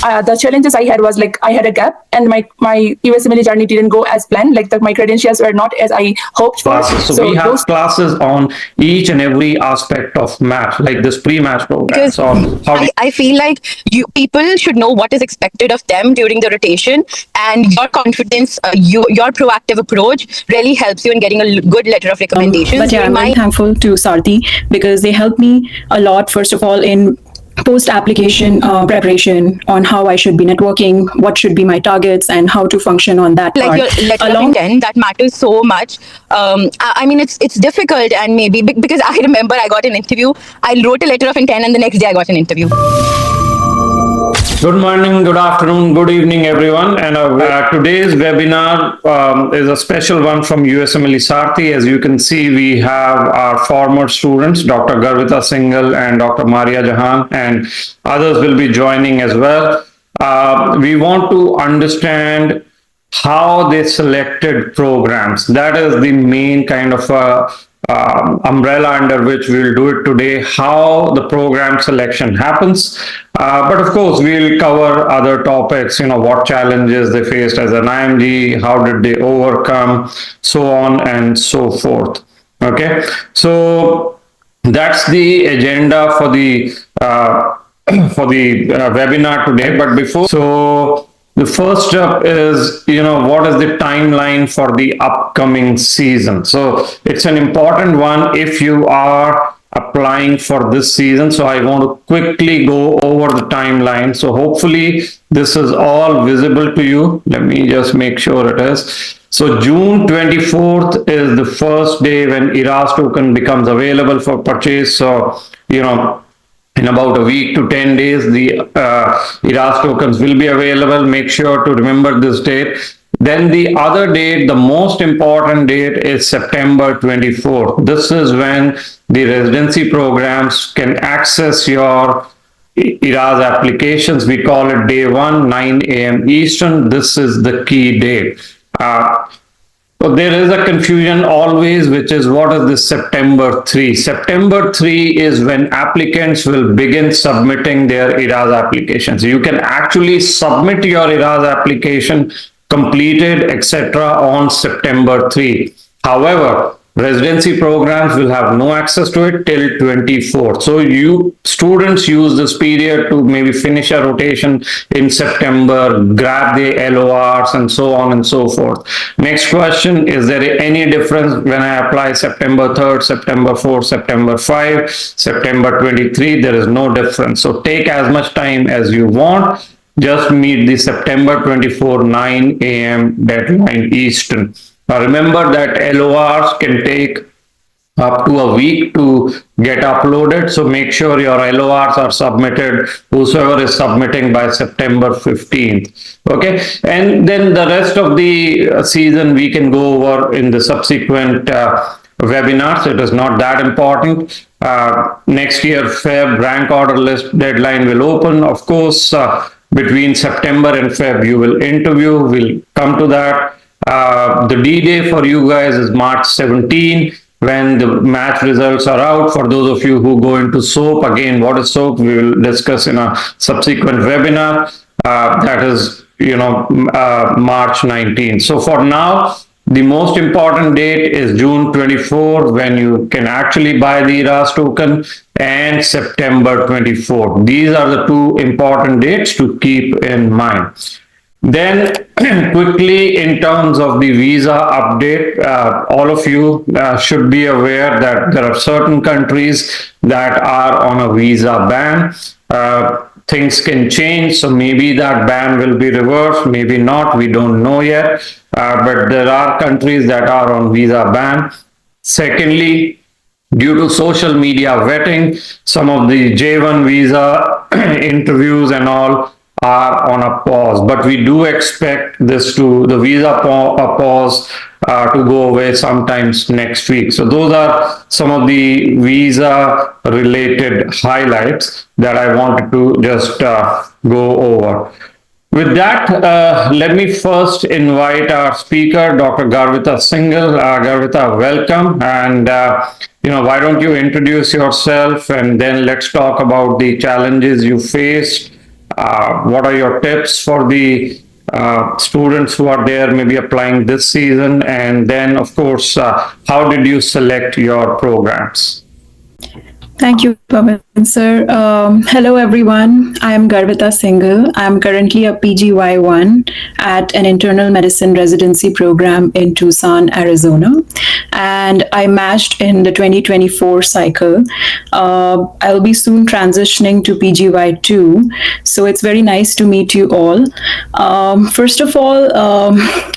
the challenges I had was like I had a gap, and my USMLE journey didn't go as planned. Like my credentials were not as I hoped for. So we have classes on each and every aspect of match, like this pre-match program. Because I feel like people should know what is expected of them during the rotation, and your confidence, your proactive approach really helps you in getting a good letter of recommendation. But yeah, I'm very thankful to Sarthi because they helped me a lot, first of all, in post-application preparation on how I should be networking, what should be my targets, and how to function on that like part. Your letter of intent, that matters so much. I mean, it's difficult, and maybe because I remember I got an interview, I wrote a letter of intent, and the next day I got an interview. Good morning, good afternoon, good evening, everyone. And today's webinar is a special one from USMLE Sarthi. As you can see, we have our former students, Dr. Garvita Singhal and Dr. Maria Jahan, and others will be joining as well. We want to understand how they selected programs. That is the main kind of umbrella under which we will do it today, how the program selection happens. But of course, we'll cover other topics, what challenges they faced as an IMG, how did they overcome, so on and so forth. Okay, so that's the agenda for the webinar today. But before, so the first step is, what is the timeline for the upcoming season? So it's an important one if you are applying for this season. So I want to quickly go over the timeline. So hopefully this is all visible to you. Let me just make sure it is. So June 24th is the first day when ERAS token becomes available for purchase. So, in about a week to 10 days, the ERAS tokens will be available. Make sure to remember this date. Then the other date, the most important date, is September 24th. This is when the residency programs can access your ERAS applications. We call it day 1, 9 a.m. Eastern. This is the key date. So there is a confusion always, which is what is this September 3? September 3 is when applicants will begin submitting their ERAS applications. You can actually submit your ERAS application completed, etc. on September 3. However, residency programs will have no access to it till 24th. So you students use this period to maybe finish a rotation in September, grab the LORs and so on and so forth. Next question, is there any difference when I apply September 3rd, September 4th, September 5, September 23? There is no difference. So take as much time as you want. Just meet the September 24, 9 a.m. deadline Eastern. Now remember that LORs can take up to a week to get uploaded. So make sure your LORs are submitted, whosoever is submitting, by September 15th. Okay. And then the rest of the season we can go over in the subsequent webinars. It is not that important. Next year, Feb rank order list deadline will open. Of course, between September and Feb, you will interview. We'll come to that. The D-Day for you guys is March 17, when the match results are out. For those of you who go into SOAP, again, what is SOAP? We will discuss in a subsequent webinar. That is, March 19. So for now, the most important date is June 24, when you can actually buy the ERAS token, and September 24. These are the two important dates to keep in mind. Then quickly, in terms of the visa update, all of you should be aware that there are certain countries that are on a visa ban. Things can change, so maybe that ban will be reversed, maybe not, we don't know yet. But there are countries that are on visa ban. Secondly, due to social media vetting, some of the J1 visa interviews and all are on a pause, but we do expect the visa pause to go away sometimes next week. So those are some of the visa related highlights that I wanted to just go over. With that, let me first invite our speaker, Dr. Garvita Singhal. Garvita, welcome. And, why don't you introduce yourself, and then let's talk about the challenges you faced what are your tips for the students who are there maybe applying this season? And then, of course, how did you select your programs? Thank you, Pavan sir. Hello, everyone. I am Garvita Singhal. I am currently a PGY1 at an internal medicine residency program in Tucson, Arizona. And I matched in the 2024 cycle. I'll be soon transitioning to PGY2. So it's very nice to meet you all. First of all,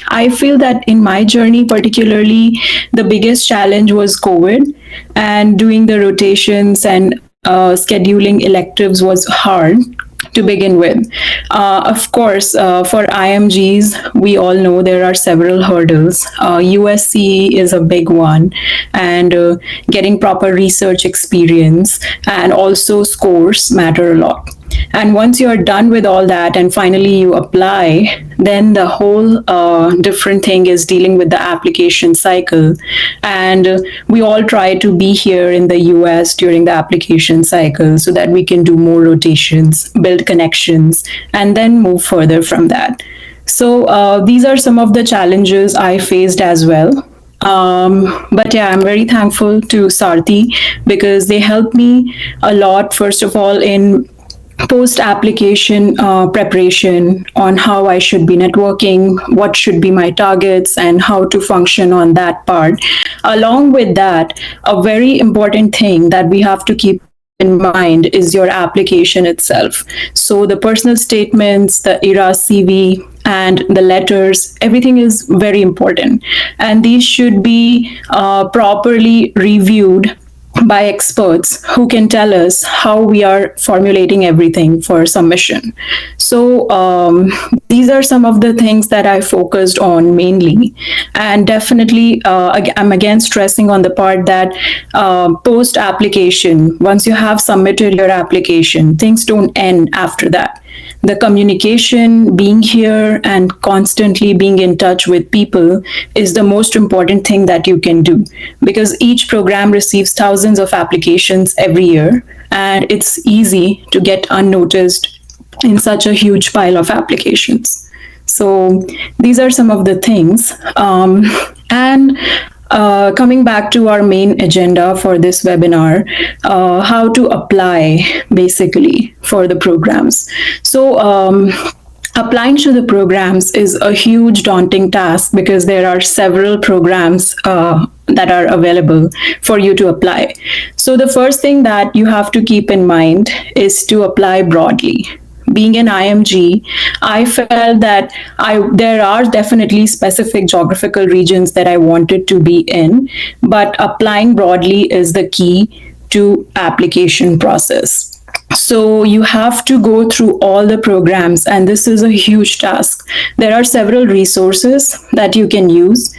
I feel that in my journey, particularly, the biggest challenge was COVID, and doing the rotations and scheduling electives was hard to begin with. Of course, for IMGs, we all know there are several hurdles. USCE is a big one, and getting proper research experience and also scores matter a lot. And once you're done with all that and finally you apply, then the whole different thing is dealing with the application cycle. And we all try to be here in the US during the application cycle so that we can do more rotations, build connections, and then move further from that. So these are some of the challenges I faced as well. But yeah, I'm very thankful to Sarthi because they helped me a lot, first of all, in post-application preparation on how I should be networking, what should be my targets, and how to function on that part. Along with that, a very important thing that we have to keep in mind is your application itself. So the personal statements, the ERAS CV, and the letters, everything is very important. And these should be properly reviewed by experts who can tell us how we are formulating everything for submission. So these are some of the things that I focused on mainly. And definitely, I'm again stressing on the part that post-application, once you have submitted your application, things don't end after that. The communication, being here and constantly being in touch with people is the most important thing that you can do, because each program receives thousands of applications every year, and it's easy to get unnoticed in such a huge pile of applications. So these are some of the things. And coming back to our main agenda for this webinar, how to apply basically for the programs. So applying to the programs is a huge daunting task because there are several programs that are available for you to apply. So the first thing that you have to keep in mind is to apply broadly. Being an IMG, I felt that there are definitely specific geographical regions that I wanted to be in, but applying broadly is the key to application process. So you have to go through all the programs, and this is a huge task. There are several resources that you can use.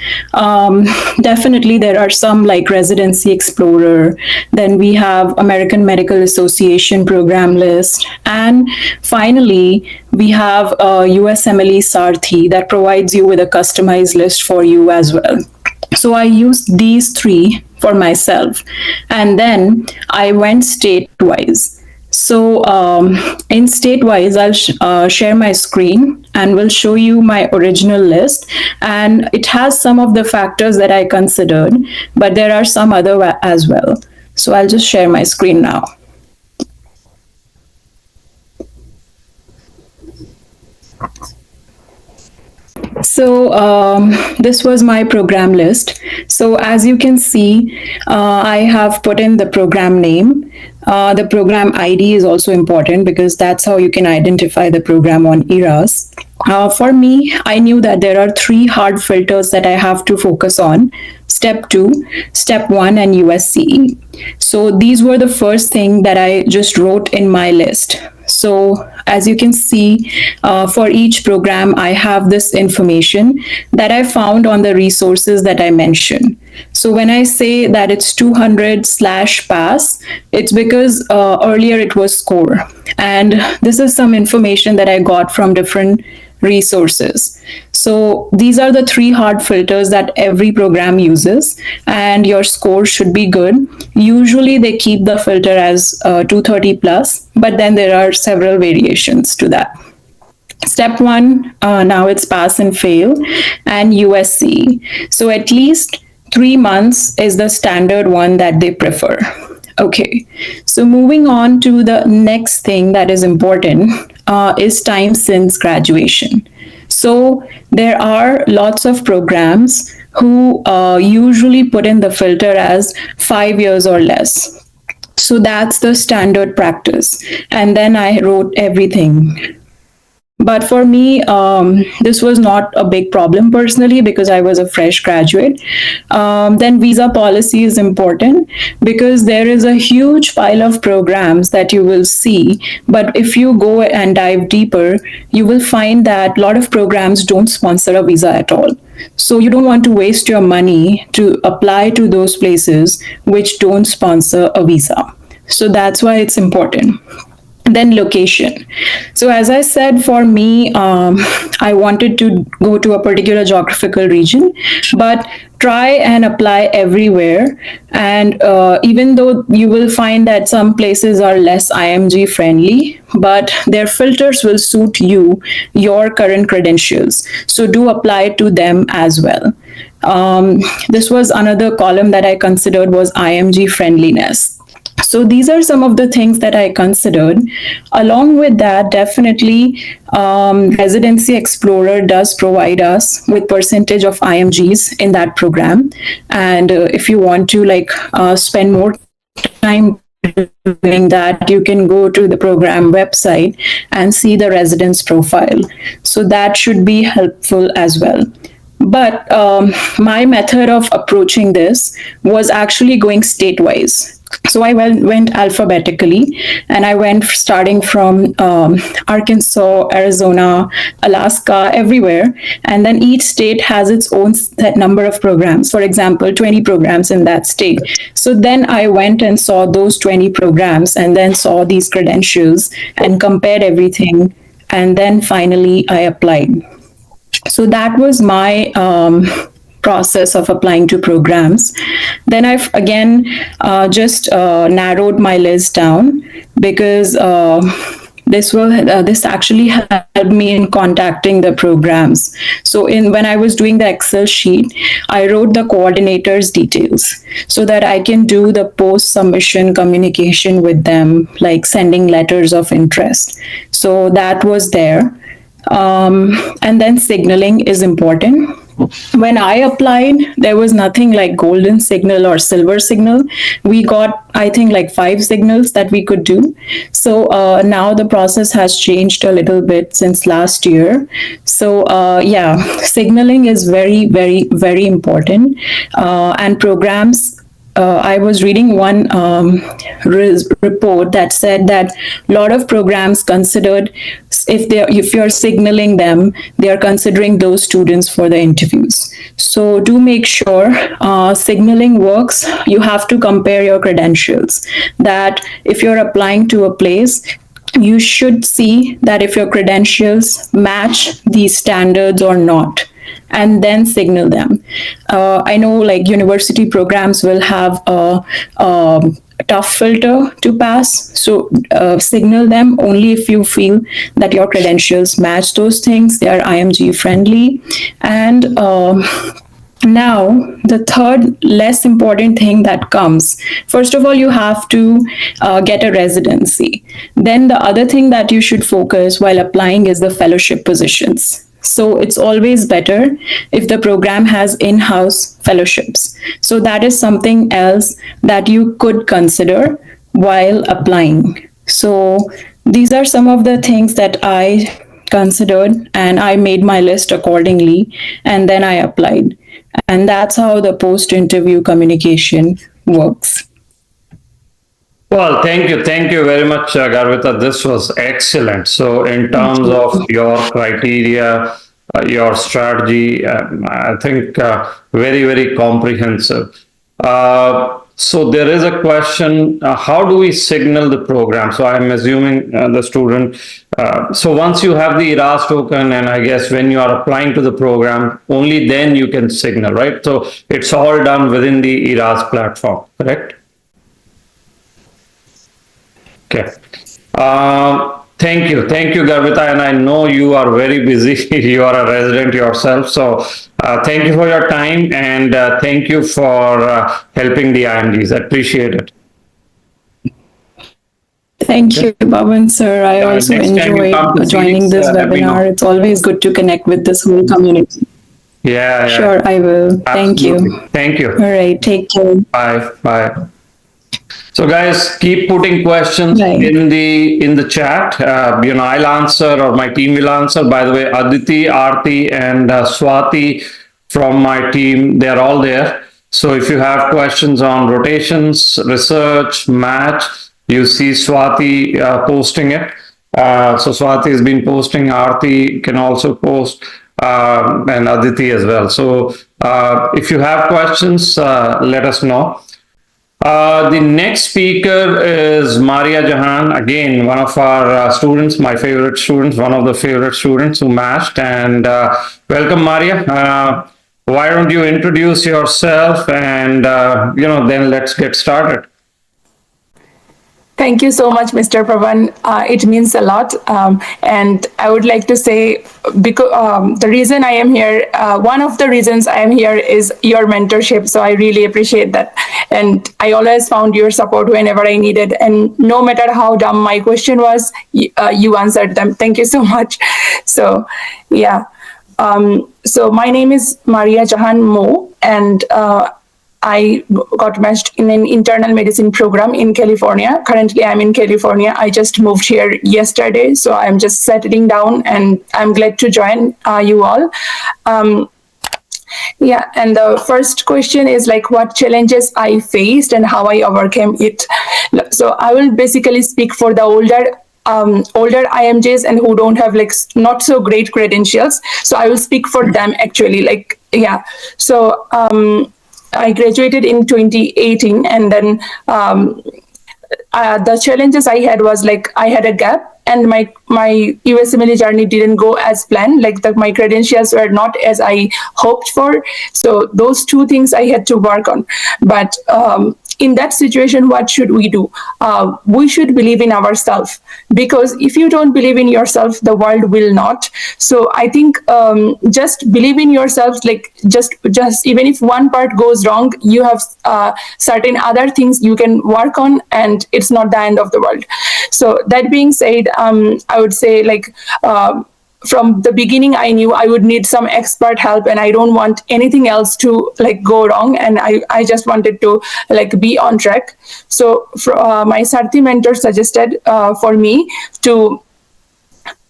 Definitely there are some like Residency Explorer, then we have American Medical Association program list, and finally we have USMLE Sarthi that provides you with a customized list for you as well. So I used these three for myself, and then I went state-wise. So in state-wise, I'll share my screen and will show you my original list. And it has some of the factors that I considered, but there are some other as well. So I'll just share my screen now. So this was my program list. So as you can see, I have put in the program name. The program ID is also important because that's how you can identify the program on ERAS. For me, I knew that there are three hard filters that I have to focus on: Step 2, Step 1, and USCE. So these were the first thing that I just wrote in my list. So as you can see, for each program, I have this information that I found on the resources that I mentioned. So when I say that it's 200/pass, it's because earlier it was score. And this is some information that I got from different resources. So these are the three hard filters that every program uses, and your score should be good. Usually they keep the filter as 230 plus, but then there are several variations to that. Step one, now it's pass and fail, and USCE. So at least 3 months is the standard one that they prefer. Okay, so moving on to the next thing that is important is time since graduation. So there are lots of programs who usually put in the filter as 5 years or less. So that's the standard practice. And then I wrote everything. But for me, this was not a big problem personally because I was a fresh graduate. Then visa policy is important because there is a huge pile of programs that you will see. But if you go and dive deeper, you will find that a lot of programs don't sponsor a visa at all. So you don't want to waste your money to apply to those places which don't sponsor a visa. So that's why it's important. Then location. So as I said, for me, I wanted to go to a particular geographical region, but try and apply everywhere. And even though you will find that some places are less IMG friendly, but their filters will suit you, your current credentials. So do apply to them as well. This was another column that I considered was IMG friendliness. So these are some of the things that I considered. Along with that, definitely Residency Explorer does provide us with percentage of IMGs in that program. And if you want to spend more time doing that, you can go to the program website and see the residence profile. So that should be helpful as well. But my method of approaching this was actually going state-wise. So I went alphabetically, and I went starting from Arkansas, Arizona, Alaska, everywhere. And then each state has its own set number of programs. For example, 20 programs in that state. So then I went and saw those 20 programs and then saw these credentials and compared everything. And then finally I applied. So that was my process of applying to programs. Then I've again just narrowed my list down because this actually helped me in contacting the programs. So when I was doing the Excel sheet, I wrote the coordinators' details so that I can do the post submission communication with them, like sending letters of interest. So that was there. And then signaling is important. When I applied, there was nothing like golden signal or silver signal. We got, I think, like 5 signals that we could do. So now the process has changed a little bit since last year. So yeah, signaling is very, very, very important. And programs, I was reading one report that said that a lot of programs considered if you're signaling them, they are considering those students for the interviews. So do make sure signaling works. You have to compare your credentials. That if you're applying to a place, you should see that if your credentials match these standards or not, and then signal them. I know like university programs will have a tough filter to pass. So signal them only if you feel that your credentials match those things. They are IMG friendly. And now, the third less important thing that comes, first of all, you have to get a residency. Then the other thing that you should focus while applying is the fellowship positions. So it's always better if the program has in-house fellowships. So that is something else that you could consider while applying. So these are some of the things that I considered, and I made my list accordingly, and then I applied. And that's how the post-interview communication works. Well, thank you. Thank you very much, Garvita. This was excellent. So in terms of your criteria, your strategy, I think very, very comprehensive. So there is a question, how do we signal the program? So I'm assuming the student, so once you have the ERAS token, and I guess when you are applying to the program, only then you can signal, right? So it's all done within the ERAS platform, correct? Okay. Thank you, Garvita, and I know you are very busy. You are a resident yourself, so thank you for your time, and thank you for helping the IMGs. I appreciate it. Thank you, Bhavan sir. I also next time you enjoy come to joining Phoenix, this let me know. webinar. It's always good to connect with this whole community. Yeah. Sure, I will. Thank you. Absolutely. Thank you. All right, take care. Bye. So guys, keep putting questions Right. in the chat. I'll answer, or my team will answer. By the way, Aditi, Aarti, and Swati from my team, they're all there. So if you have questions on rotations, research, match, you see Swati posting it. So Swati has been posting. Aarti can also post, and Aditi as well. So if you have questions, let us know. The next speaker is Maria Jahan, again, one of our students, my favorite students, one of the favorite students who matched. And welcome, Maria. Why don't you introduce yourself, and then let's get started. Thank you so much, Mr. Pravan. It means a lot. And I would like to say, because the reason I am here, one of the reasons I am here is your mentorship. So I really appreciate that. And I always found your support whenever I needed. And no matter how dumb my question was, you answered them. Thank you so much. So, yeah. So my name is Maria Jahan Mo, and I got matched in an internal medicine program in California. Currently, I'm in California. I just moved here yesterday, so I'm just settling down, and I'm glad to join you all. Yeah, and the first question is like what challenges I faced and how I overcame it. So I will basically speak for the older IMGs and who don't have like not so great credentials. So I will speak for them actually. Like, yeah. So I graduated in 2018, and then the challenges I had was like I had a gap, and my USMLE journey didn't go as planned. Like my credentials were not as I hoped for. So those two things I had to work on. But in that situation, what should we do? We should believe in ourselves, because if you don't believe in yourself, the world will not. So I think just believe in yourself. Like just even if one part goes wrong, you have certain other things you can work on, and it's not the end of the world. So that being said, I would say like from the beginning, I knew I would need some expert help, and I don't want anything else to like go wrong. And I just wanted to like be on track. So my Sarthi mentor suggested for me to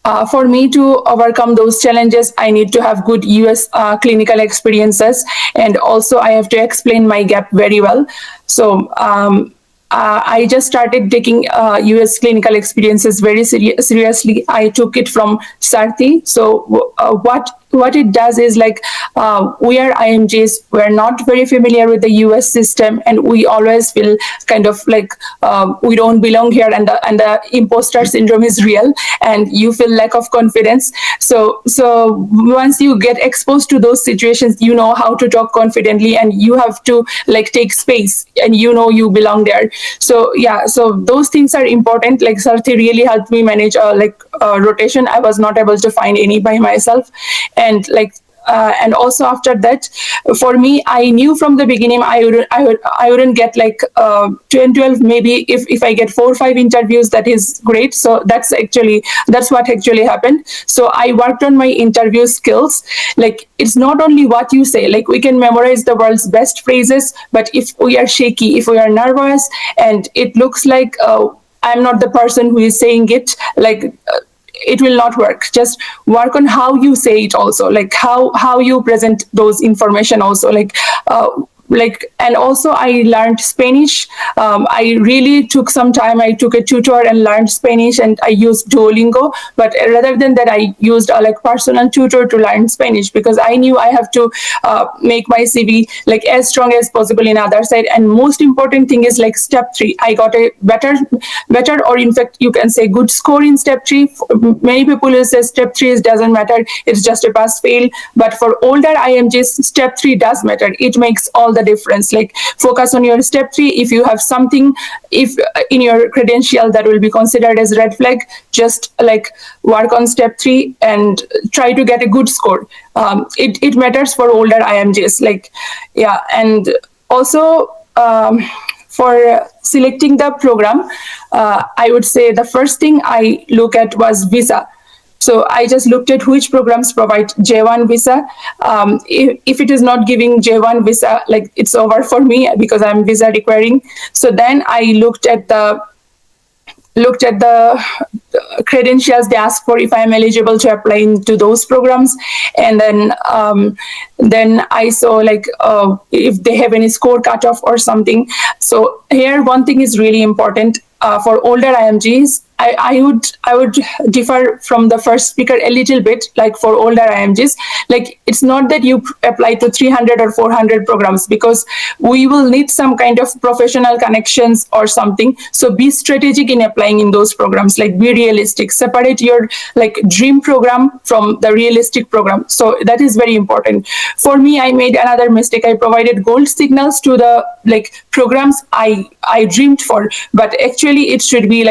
overcome those challenges, I need to have good US clinical experiences, and also I have to explain my gap very well. So I just started taking US clinical experiences very seriously. I took it from Sarthi. So what it does is like we are IMGs, we're not very familiar with the US system, and we always feel kind of like we don't belong here, and the imposter syndrome is real, and you feel lack of confidence. So once you get exposed to those situations, you know how to talk confidently, and you have to like take space, and you know you belong there. So yeah, so those things are important. Like Sarthi really helped me manage rotation. I was not able to find any by myself. And like and also after that, for me, I knew from the beginning I wouldn't get like 10, 12, maybe if I get 4 or 5 interviews, that is great. So that's what actually happened. So I worked on my interview skills. Like it's not only what you say, like we can memorize the world's best phrases, but if we are shaky, if we are nervous, and it looks like I'm not the person who is saying it, like it will not work. Just work on how you say it also, like how you present those information also. Like and also I learned Spanish. I really took some time. I took a tutor and learned Spanish, and I used Duolingo. But rather than that, I used a personal tutor to learn Spanish, because I knew I have to make my CV as strong as possible in other side. And most important thing is step 3. I got a better, or in fact you can say good score in step 3. Many people will say step 3 doesn't matter, it's just a pass fail. But for older IMGs, step 3 does matter. It makes all the difference. Focus on your step 3. If you have something, if in your credential that will be considered as red flag, just work on step 3 and try to get a good score. It matters for older IMGs. And also for selecting the program, I would say the first thing I look at was visa. So I just looked at which programs provide J1 visa. If it is not giving J1 visa, it's over for me, because I'm visa requiring. So then I looked at the credentials they ask for, if I'm eligible to apply into those programs. And then I saw if they have any score cutoff or something. So here one thing is really important for older IMGs. I would differ from the first speaker a little bit. For older IMGs, it's not that you apply to 300 or 400 programs, because we will need some kind of professional connections or something. So be strategic in applying in those programs. Be realistic. Separate your dream program from the realistic program. So that is very important. For me, I made another mistake. I provided gold signals to the programs I dreamed for, but actually it should be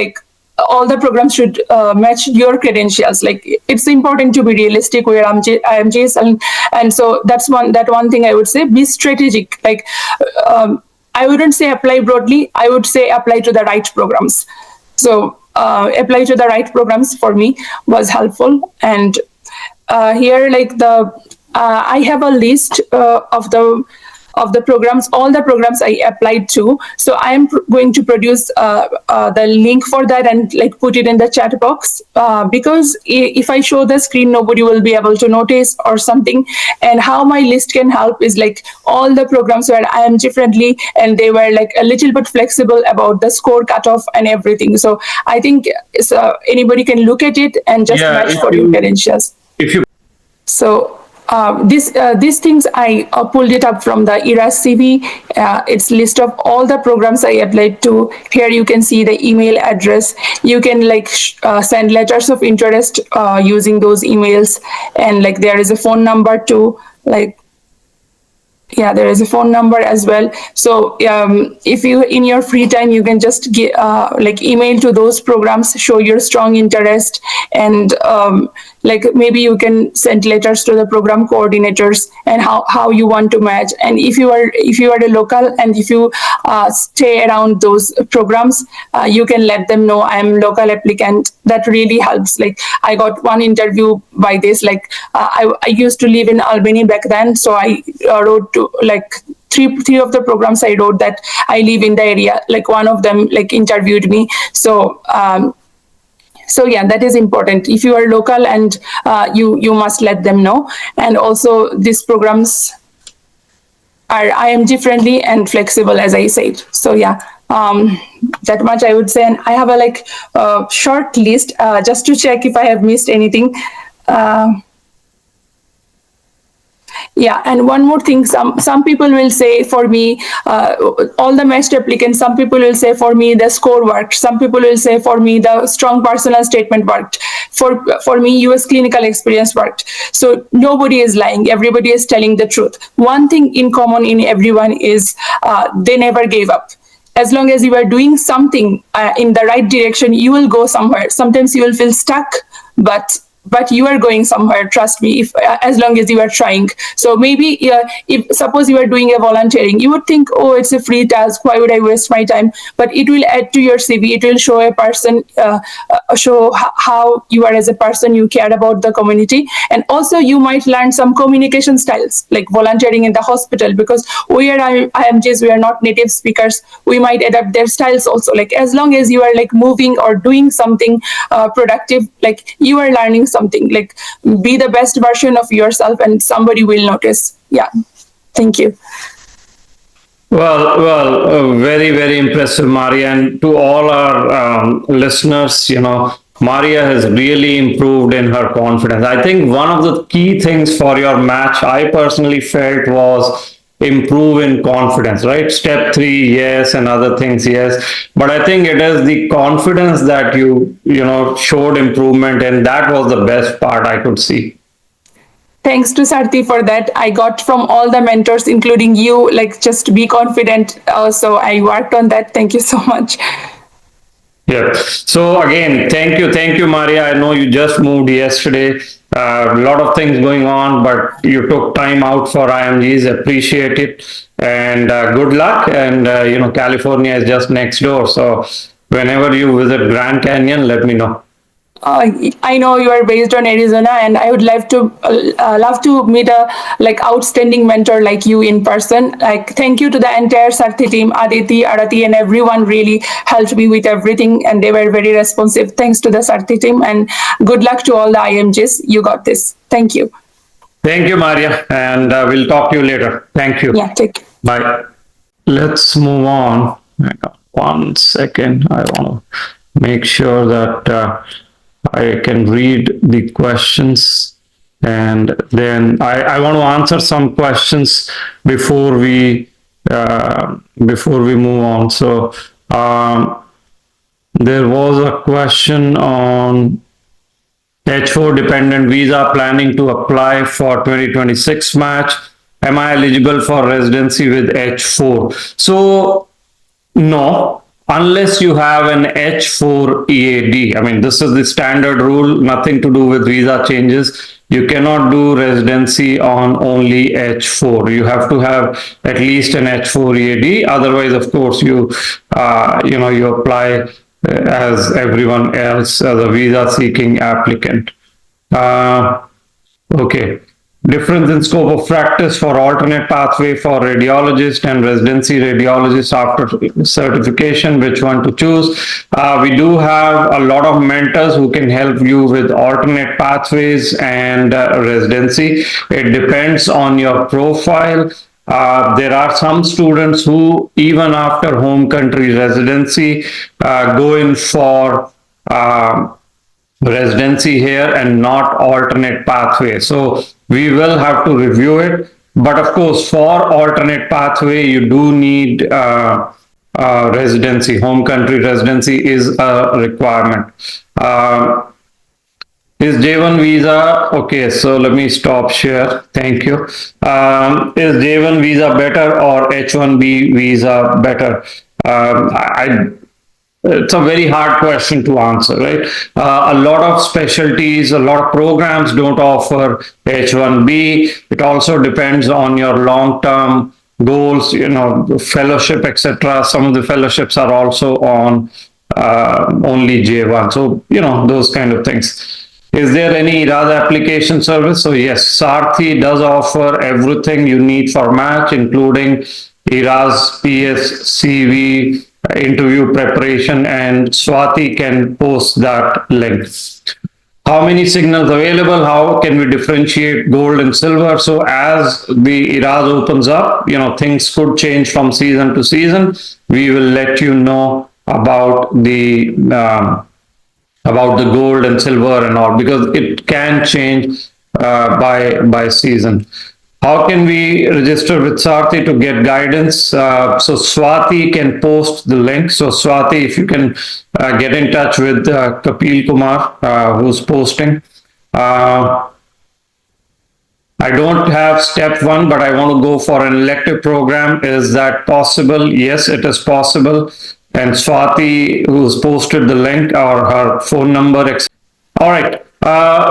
all the programs should match your credentials. It's important to be realistic with IMGs, and so that's one thing I would say. Be strategic. I wouldn't say apply broadly. I would say apply to the right programs. So apply to the right programs for me was helpful. And here I have a list of the programs, all the programs I applied to. So I am going to produce the link for that and put it in the chat box, because if I show the screen, nobody will be able to notice or something. And how my list can help is all the programs were IMG friendly, and they were a little bit flexible about the score cutoff and everything. So I think anybody can look at it and just match for your credentials. So these things I pulled it up from the ERAS CV. It's list of all the programs I applied to. Here you can see the email address. You can send letters of interest using those emails, and there is a phone number too. There is a phone number as well. So if you in your free time, you can just get email to those programs, show your strong interest, and maybe you can send letters to the program coordinators and how you want to match. And if you are a local, and if you stay around those programs, you can let them know I'm local applicant. That really helps. I got one interview by this. I used to live in Albany back then, so I wrote to three of the programs. I wrote that I live in the area. One of them interviewed me. So yeah, that is important. If you are local, and you must let them know. And also these programs are IMG friendly and flexible, as I said. So yeah, that much I would say. And I have a short list just to check if I have missed anything. Yeah, and one more thing, some people will say for me, all the matched applicants, some people will say for me the score worked, some people will say for me the strong personal statement worked, for me US clinical experience worked. So nobody is lying, everybody is telling the truth. One thing in common in everyone is they never gave up. As long as you are doing something in the right direction, you will go somewhere. Sometimes you will feel stuck, but you are going somewhere, trust me, as long as you are trying. So maybe if suppose you are doing a volunteering, you would think, oh, it's a free task, why would I waste my time? But it will add to your CV. It will show a person, show how you are as a person, you care about the community. And also you might learn some communication styles, like volunteering in the hospital, because we are IMGs, we are not native speakers. We might adapt their styles also. As long as you are moving or doing something productive, you are learning something. Be the best version of yourself, and somebody will notice. Yeah, thank you. Very, very impressive, Maria. And to all our listeners, Maria has really improved in her confidence. I think one of the key things for your match, I personally felt, was improve in confidence, right? Step three, yes, and other things, yes. But I think it is the confidence that showed improvement, and that was the best part I could see. Thanks to Sarthi for that. I got from all the mentors, including you, like just be confident. So I worked on that. Thank you so much. Yeah. So again, thank you, Maria. I know you just moved yesterday. A lot of things going on, but you took time out for IMGs. Appreciate it, and good luck. And California is just next door, so whenever you visit Grand Canyon, let me know. I know you are based on Arizona, and I would love to meet a outstanding mentor like you in person. Like, thank you to the entire Sarthi team, Aditi, Arati, and everyone really helped me with everything, and they were very responsive. Thanks to the Sarthi team, and good luck to all the IMGs. You got this. Thank you. Thank you, Maria, and we'll talk to you later. Thank you. Yeah, take care. Bye. Let's move on. Hang on 1 second. I want to make sure that I can read the questions, and then I want to answer some questions before we move on. So there was a question on H4 dependent visa, planning to apply for 2026 match. Am I eligible for residency with H4? So no, unless you have an H4 EAD. I mean, this is the standard rule, nothing to do with visa changes. You cannot do residency on only H4. You have to have at least an H4 EAD. Otherwise, of course, you apply as everyone else as a visa seeking applicant. Okay. Difference in scope of practice for alternate pathway for radiologist and residency radiologist after certification, which one to choose. We do have a lot of mentors who can help you with alternate pathways and residency. It depends on your profile. There are some students who, even after home country residency, go in for residency here and not alternate pathway. So we will have to review it. But of course, for alternate pathway, you do need residency. Home country residency is a requirement. Is J1 visa, okay, so let me stop share. Thank you. Is J1 visa better or H1B visa better? It's a very hard question to answer, right? A lot of specialties, a lot of programs don't offer H1B. It also depends on your long-term goals, fellowship, etc. Some of the fellowships are also on only J1. So, those kind of things. Is there any ERAS application service? So yes, Sarthi does offer everything you need for match, including ERAS, PS, CV, interview preparation, and Swati can post that link. How many signals available? How can we differentiate gold and silver? So as the ERAS opens up, things could change from season to season. We will let you know about the gold and silver and all, because it can change by season. How can we register with Sarthi to get guidance? So Swati can post the link. So Swati, if you can get in touch with Kapil Kumar, who's posting. I don't have step 1, but I want to go for an elective program. Is that possible? Yes, it is possible. And Swati, who's posted the link, or her phone number. All right.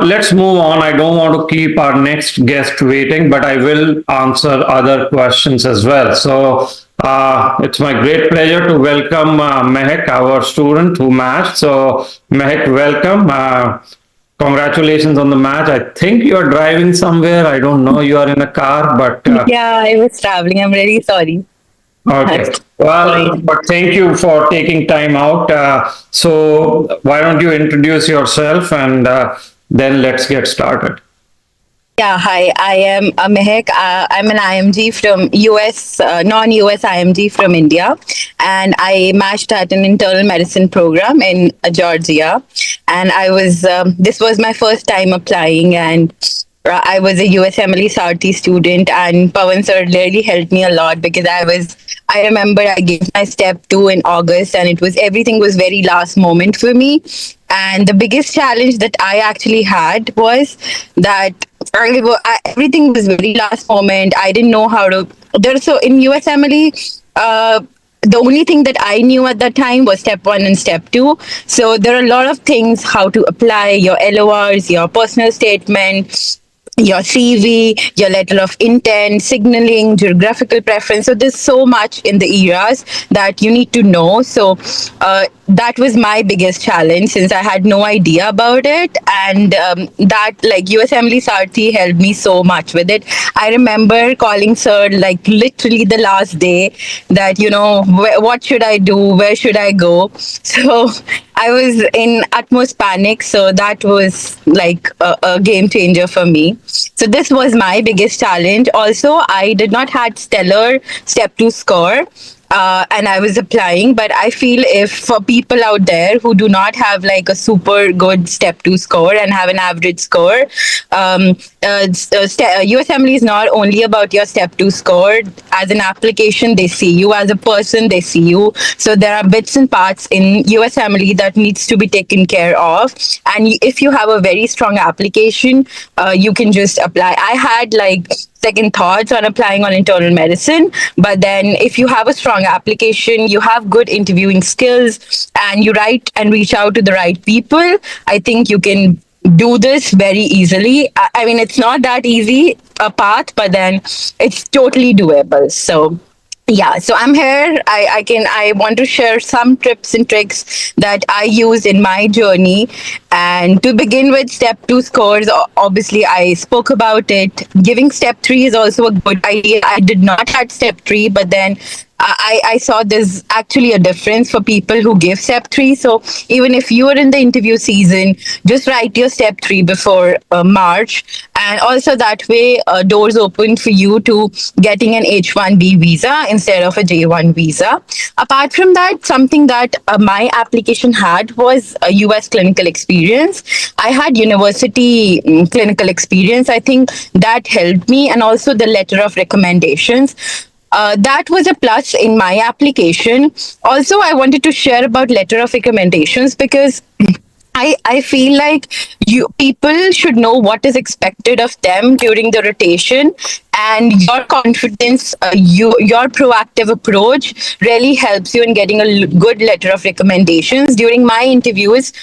Let's move on. I don't want to keep our next guest waiting, but I will answer other questions as well. So it's my great pleasure to welcome Mehek, our student who matched. So Mehek, welcome. Congratulations on the match. I think you're driving somewhere. I don't know. You are in a car, but... Yeah, I was traveling. I'm really sorry. Okay. Well, but thank you for taking time out. So why don't you introduce yourself, and then let's get started. Yeah, hi. I am Mehek. I'm an IMG from US, non-US IMG from India, and I matched at an internal medicine program in Georgia. And this was my first time applying, and I was a USMLE Sarthi student, and Pawan sir really helped me a lot because I remember I gave my step 2 in August, and everything was very last moment for me. And the biggest challenge that I actually had was that everything was very last moment. I didn't know how to. So in USMLE, the only thing that I knew at that time was step 1 and step 2. So there are a lot of things how to apply your LORs, your personal statement, your CV, your letter of intent, signaling, geographical preference. So there's so much in the ERAS that you need to know. So that was my biggest challenge since I had no idea about it. And that like USMLE Sarthi helped me so much with it. I remember calling sir like literally the last day that, what should I do? Where should I go? So I was in utmost panic. So that was like a game changer for me. So this was my biggest challenge. Also, I did not had stellar step 2 score. And I was applying, but I feel if for people out there who do not have like a super good step 2 score and have an average score, USMLE is not only about your step 2 score. As an application, they see you as a person, they see you. So there are bits and parts in USMLE that needs to be taken care of. And if you have a very strong application, you can just apply. I had like second thoughts on applying on internal medicine, but then if you have a strong application, you have good interviewing skills, and you write and reach out to the right people, I think you can do this very easily. I mean, it's not that easy a path, but then it's totally doable. So yeah, so I'm here. I want to share some tips and tricks that I used in my journey. And to begin with, step 2 scores, obviously I spoke about it. Giving step 3 is also a good idea. I did not had step 3, but then I saw there's actually a difference for people who give step 3. So even if you are in the interview season, just write your step 3 before March. And also that way, doors open for you to getting an H1B visa instead of a J1 visa. Apart from that, something that my application had was a US clinical experience. I had university clinical experience. I think that helped me, and also the letter of recommendations. That was a plus in my application. Also, I wanted to share about letter of recommendations because I feel like people should know what is expected of them during the rotation, and your confidence, your proactive approach really helps you in getting a good letter of recommendations. During my interviews,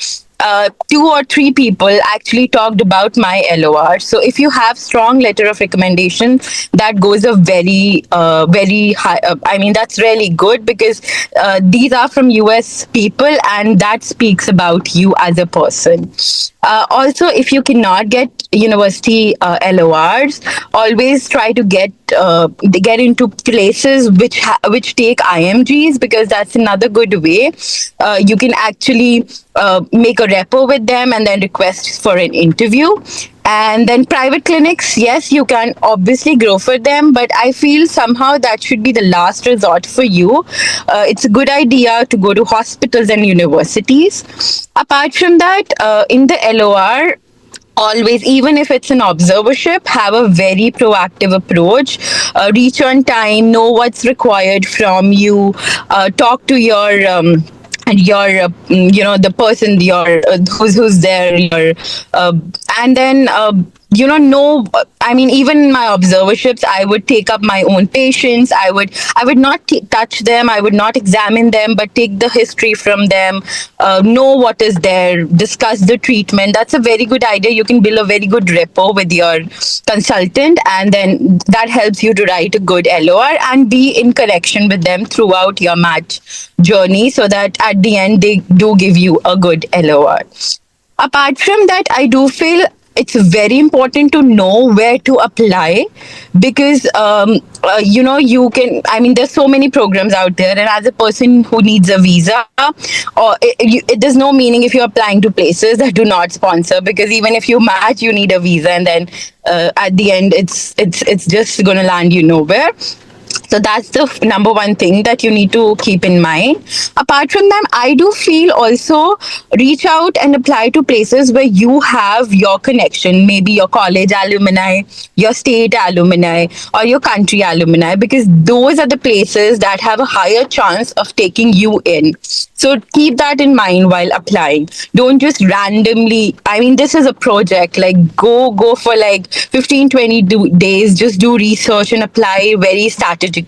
2 or 3 people actually talked about my LOR. So if you have strong letter of recommendation, that goes a very high. I mean, that's really good because these are from US people, and that speaks about you as a person. Also, if you cannot get university LORs, always try to get into places which take IMGs, because that's another good way. You can actually make a repo with them and then request for an interview. And then private clinics, yes, you can obviously go for them, but I feel somehow that should be the last resort for you. It's a good idea to go to hospitals and universities. Apart from that, in the LOR, always, even if it's an observership, have a very proactive approach. Reach on time, know what's required from you, talk to the person, who's there, and then no, I mean, even in my observerships, I would take up my own patients. I would not touch them, I would not examine them, but take the history from them, know what is there, discuss the treatment. That's a very good idea. You can build a very good rapport with your consultant, and then that helps you to write a good LOR and be in connection with them throughout your match journey, so that at the end they do give you a good LOR. Apart from that, I do feel it's very important to know where to apply, because you can, I mean, there's so many programs out there, and as a person who needs a visa, or there's no meaning if you're applying to places that do not sponsor, because even if you match, you need a visa, and then at the end, it's just gonna land you nowhere. So that's the number one thing that you need to keep in mind. Apart from them, I do feel also reach out and apply to places where you have your connection, maybe your college alumni, your state alumni, or your country alumni, because those are the places that have a higher chance of taking you in. So keep that in mind while applying. Don't just randomly, I mean, this is a project, like go for like 15, 20 days, just do research and apply very strategically.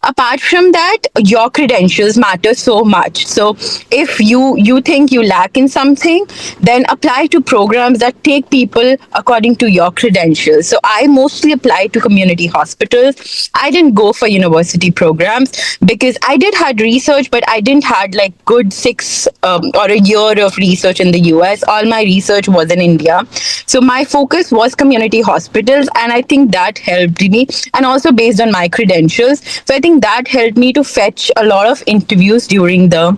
Apart from that, your credentials matter so much. So if you think you lack in something, then apply to programs that take people according to your credentials. So I mostly applied to community hospitals. I didn't go for university programs because I did had research, but I didn't had like good 6 or a year of research in the US. All my research was in India. So my focus was community hospitals, and I think that helped me, and also based on my credentials. So I think that helped me to fetch a lot of interviews during the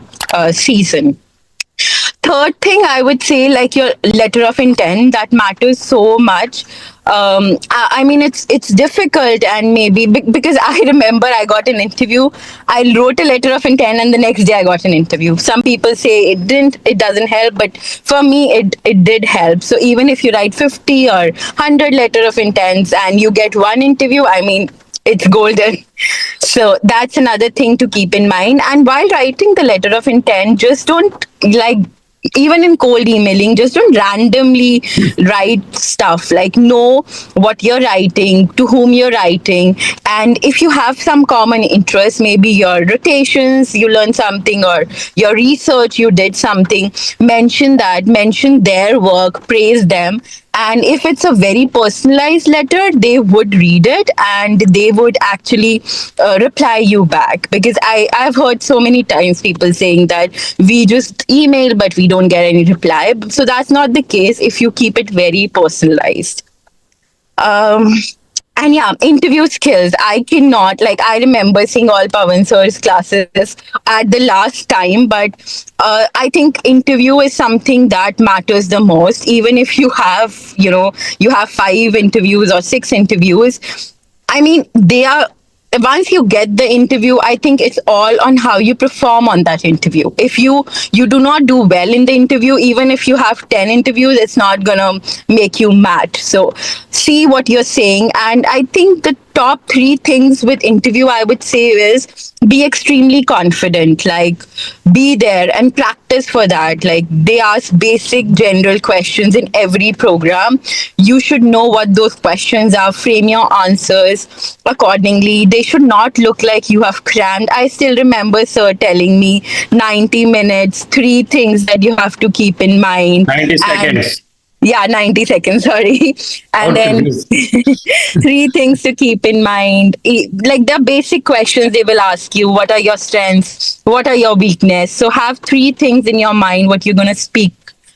season. Third thing, I would say, like your letter of intent, that matters so much. I mean, it's difficult, and maybe because I remember I got an interview, I wrote a letter of intent, and the next day I got an interview. Some people say it doesn't help, but for me, it did help. So even if you write 50 or 100 letter of intents and you get one interview, I mean, it's golden. So that's another thing to keep in mind. And while writing the letter of intent, just don't, like, even in cold emailing, just don't randomly write stuff. Like, know what you're writing, to whom you're writing, and if you have some common interest, maybe your rotations, you learn something, or your research, you did something, mention that, mention their work, praise them. And if it's a very personalized letter, they would read it and they would actually reply you back. Because I've heard so many times people saying that we just email, but we don't get any reply. So that's not the case if you keep it very personalized. Um, and yeah, interview skills. I cannot, like, I remember seeing all Pawan sir's classes at the last time, but I think interview is something that matters the most. Even if you have, you have 5 interviews or 6 interviews, I mean, they are, once you get the interview, I think it's all on how you perform on that interview. If you do not do well in the interview, even if you have 10 interviews, it's not gonna make you mad. So see what you're saying. And I think the top 3 things with interview, I would say, is be extremely confident. Like, be there and practice for that. Like, they ask basic general questions in every program. You should know what those questions are, frame your answers accordingly. They should not look like you have crammed. I still remember sir telling me 90 minutes, 3 things that you have to keep in mind. 90 And seconds. yeah, 90 seconds, sorry. And Okay, then please. 3 things to keep in mind. Like, the basic questions they will ask you: what are your strengths? What are your weaknesses? So have 3 things in your mind what you're going to speak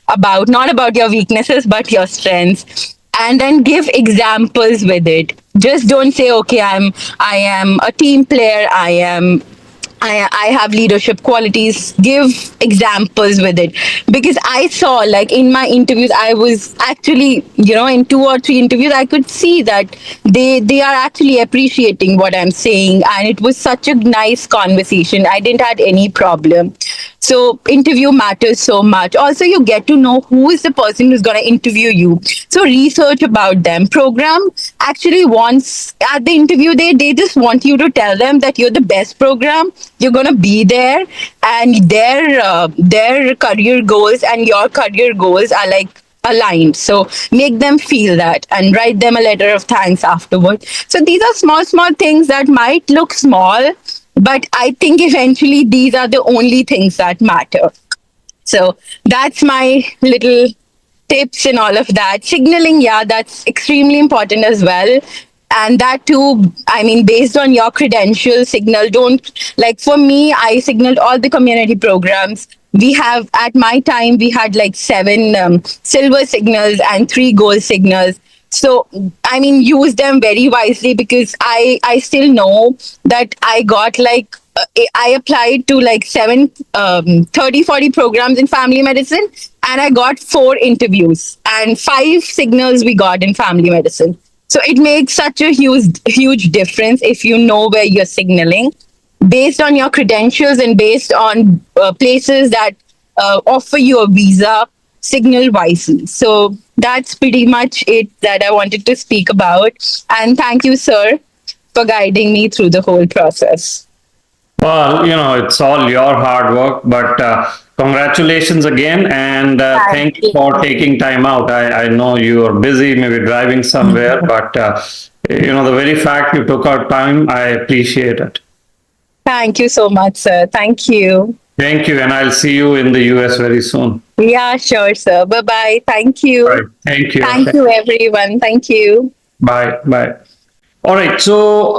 about, not about your weaknesses, but your strengths. And then give examples with it. Just don't say, okay, I am a team player, I have leadership qualities. Give examples with it. Because I saw, like, in my interviews, I was actually, in 2 or 3 interviews, I could see that they are actually appreciating what I'm saying. And it was such a nice conversation. I didn't had any problem. So interview matters so much. Also, you get to know who is the person who's going to interview you. So research about them. Program actually wants, at the interview, they just want you to tell them that you're the best program. You're going to be there, and their career goals and your career goals are like aligned. So make them feel that, and write them a letter of thanks afterward. So these are small things that might look small, but I think eventually these are the only things that matter. So that's my little tips and all of that. Signaling, yeah, that's extremely important as well. And that too, I mean, based on your credentials, signal. Don't, like, for me, I signaled all the community programs. We have, at my time, we had like 7 silver signals and 3 gold signals. So, I mean, use them very wisely, because I still know that I got like, I applied to like 30, 40 programs in family medicine, and I got 4 interviews and 5 signals we got in family medicine. So it makes such a huge difference if you know where you're signaling based on your credentials and based on places that offer you a visa, signal wisely. So that's pretty much it that I wanted to speak about. And thank you, sir, for guiding me through the whole process. Well, it's all your hard work, but congratulations again, and Thank thank you you. for taking time out. I know you are busy, maybe driving somewhere, but the very fact you took out time, I appreciate it. Thank you so much, sir. Thank you. Thank you, and I'll see you in the US very soon. Yeah, sure, sir. Bye bye. Thank All right. you. Thank you. Thank you, everyone. Thank you. Bye. Bye. All right, so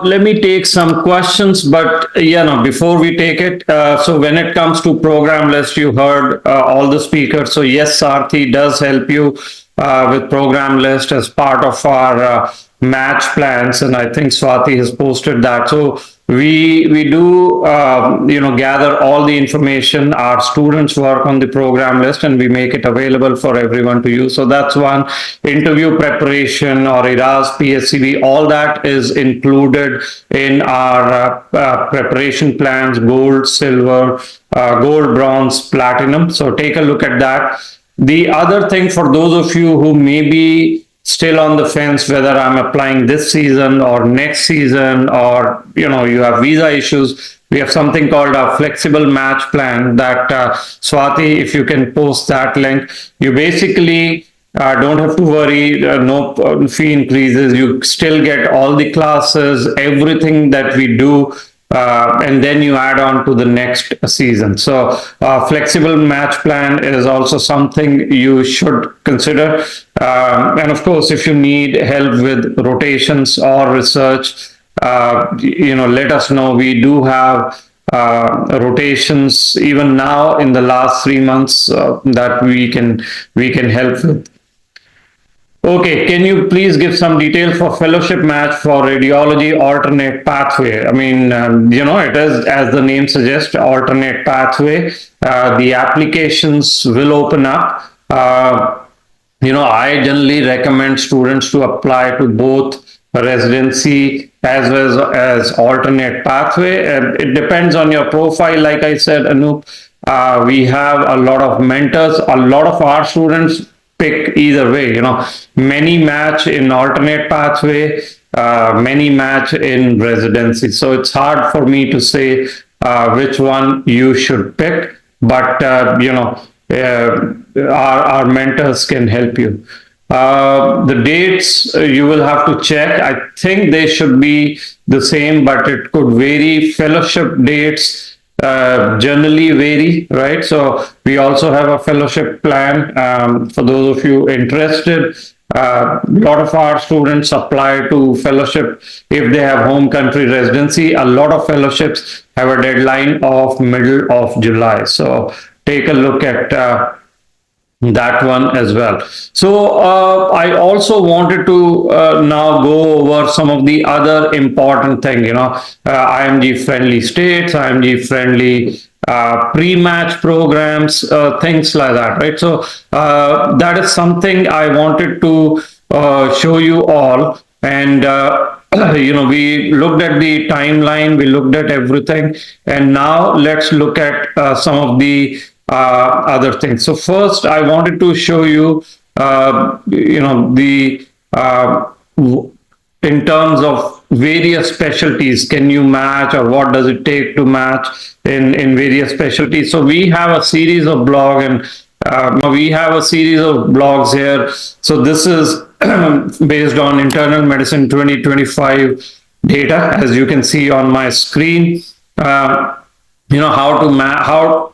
let me take some questions, but no, before we take it, so when it comes to program list, you heard all the speakers. So yes, Sarthi does help you with program list as part of our match plans, and I think Swati has posted that. So we do gather all the information. Our students work on the program list, and we make it available for everyone to use. So that's one. Interview preparation or ERAS, PSCB, all that is included in our preparation plans: gold, silver, gold, bronze, platinum. So take a look at that. The other thing, for those of you who may be still on the fence whether I'm applying this season or next season, or you have visa issues, we have something called a flexible match plan that Swati, if you can post that link, you basically don't have to worry, no fee increases, you still get all the classes, everything that we do, and then you add on to the next season. So flexible match plan is also something you should consider. And of course, if you need help with rotations or research, let us know. We do have rotations even now in the last 3 months that we can help with. Okay, can you please give some details for fellowship match for radiology alternate pathway? I mean, it is, as the name suggests, alternate pathway. The applications will open up. I generally recommend students to apply to both residency as well as alternate pathway. And it depends on your profile. Like I said, Anup, we have a lot of mentors. A lot of our students pick either way. Many match in alternate pathway, many match in residency. So it's hard for me to say which one you should pick, but our mentors can help you. The dates you will have to check. I think they should be the same, but it could vary. Fellowship dates generally vary, right? So we also have a fellowship plan for those of you interested. A lot of our students apply to fellowship if they have home country residency. A lot of fellowships have a deadline of middle of July. So take a look at that one as well. So I also wanted to now go over some of the other important thing, IMG friendly states, IMG friendly pre-match programs, things like that, right? So that is something I wanted to show you all. And we looked at the timeline, we looked at everything, and now let's look at some of the other things. So first, I wanted to show you, the in terms of various specialties, can you match, or what does it take to match in various specialties? So we have a series of blog, and we have a series of blogs here. So this is based on Internal Medicine 2025 data, as you can see on my screen. How to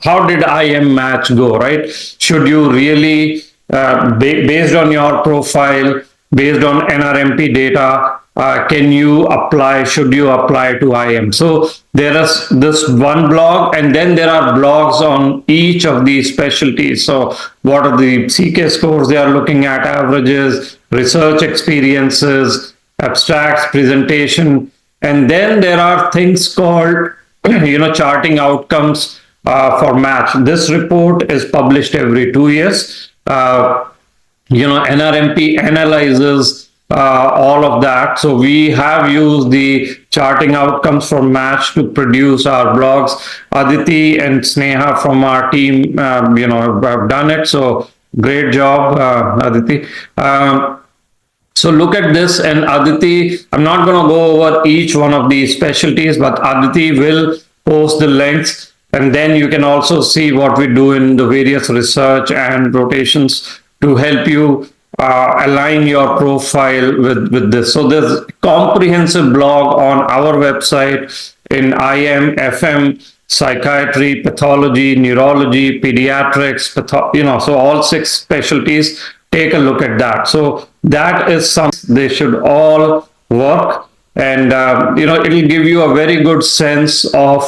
how did IM match go, right? Should you really, based on your profile, based on NRMP data, can you apply, should you apply to IM? So there is this one blog, and then there are blogs on each of these specialties. So what are the CK scores they are looking at, averages, research experiences, abstracts, presentation, and then there are things called, charting outcomes for match. This report is published every 2 years. NRMP analyzes all of that. So we have used the charting outcomes for match to produce our blogs. Aditi and Sneha from our team, have done it. So great job, Aditi. So look at this, and Aditi, I'm not going to go over each one of these specialties, but Aditi will post the links, and then you can also see what we do in the various research and rotations to help you align your profile with this. So there's a comprehensive blog on our website in IM, FM, psychiatry, pathology, neurology, pediatrics, so all 6 specialties. Take a look at that. So that is something they should all work, and it'll give you a very good sense of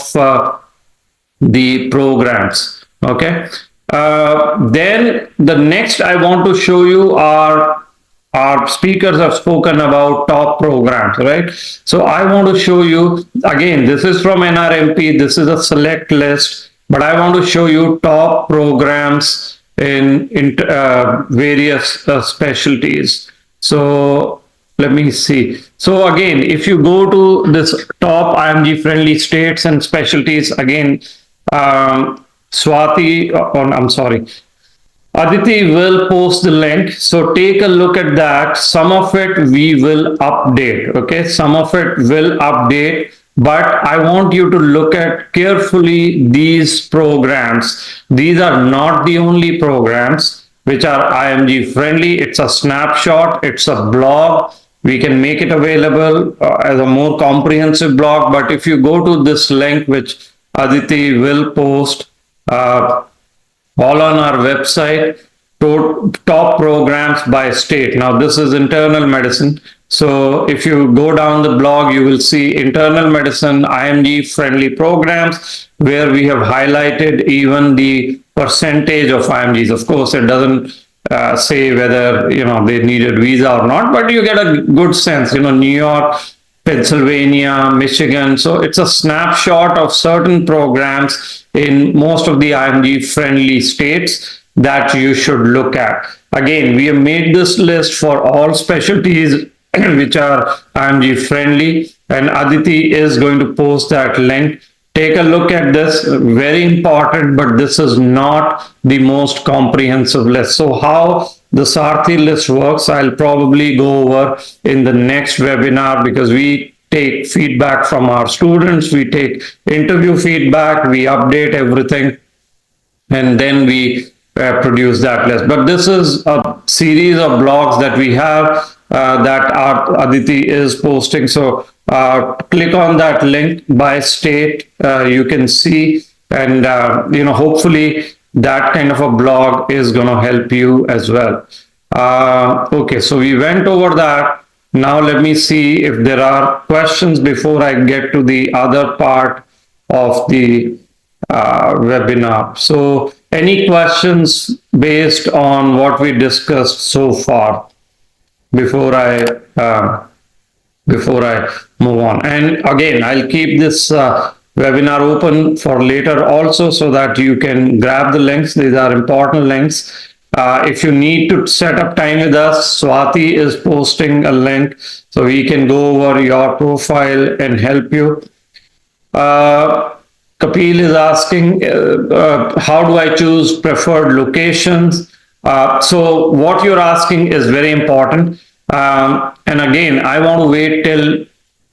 the programs. Okay. Then the next I want to show you are, our speakers have spoken about top programs, right? So I want to show you, again, this is from NRMP, this is a select list, but I want to show you top programs in various specialties. So let me see. So again, if you go to this top IMG friendly states and specialties, again, Aditi will post the link. So take a look at that. Some of it we will update. Okay. Some of it will update, but I want you to look at carefully these programs. These are not the only programs which are IMG friendly. It's a snapshot. It's a blog. We can make it available as a more comprehensive blog. But if you go to this link, which Aditi will post, all on our website, top programs by state. Now this is internal medicine. So if you go down the blog, you will see internal medicine, IMG friendly programs, where we have highlighted even the percentage of IMGs. Of course, it doesn't say whether, they needed visa or not, but you get a good sense, New York, Pennsylvania, Michigan. So it's a snapshot of certain programs in most of the IMG friendly states that you should look at. Again, we have made this list for all specialties which are IMG friendly, and Aditi is going to post that link. Take a look at this, very important, but this is not the most comprehensive list. So how the Sarthi list works, I'll probably go over in the next webinar, because we take feedback from our students, we take interview feedback, we update everything, and then we produce that list. But this is a series of blogs that we have that Aditi is posting. So click on that link by state, you can see, and hopefully that kind of a blog is going to help you as well. Okay, so we went over that. Now let me see if there are questions before I get to the other part of the webinar. So any questions based on what we discussed so far before I move on? And again, I'll keep this webinar open for later also, so that you can grab the links. These are important links. If you need to set up time with us, Swati is posting a link, so we can go over your profile and help you. Kapil is asking, how do I choose preferred locations? So what you're asking is very important. And again, I want to wait till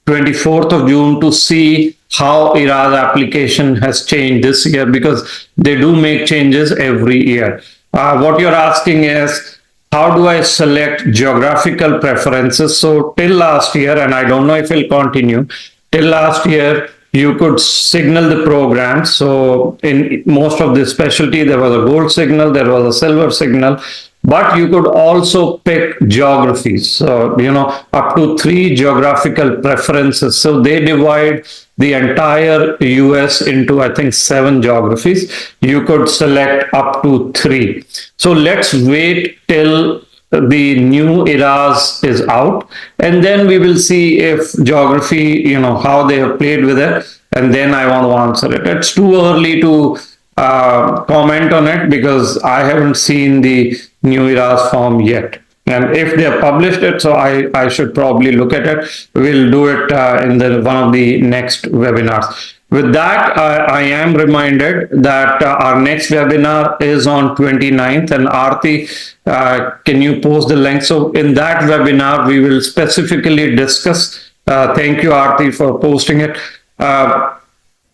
24th of June to see how ERAS application has changed this year, because they do make changes every year. What you're asking is, how do I select geographical preferences? So till last year, and I don't know if it'll continue, till last year, you could signal the program. So in most of the specialty, there was a gold signal, there was a silver signal. but you could also pick geographies. So, up to 3 geographical preferences. So they divide the entire US into, I think, 7 geographies. You could select up to 3. So let's wait till the new ERAS is out, and then we will see if geography, how they have played with it, and then I want to answer it. It's too early to comment on it because I haven't seen the new ERAS form yet. And if they have published it, so I should probably look at it. We'll do it in one of the next webinars. With that, I am reminded that our next webinar is on 29th, and Aarti, can you post the link? So in that webinar, we will specifically discuss, thank you Aarti for posting it.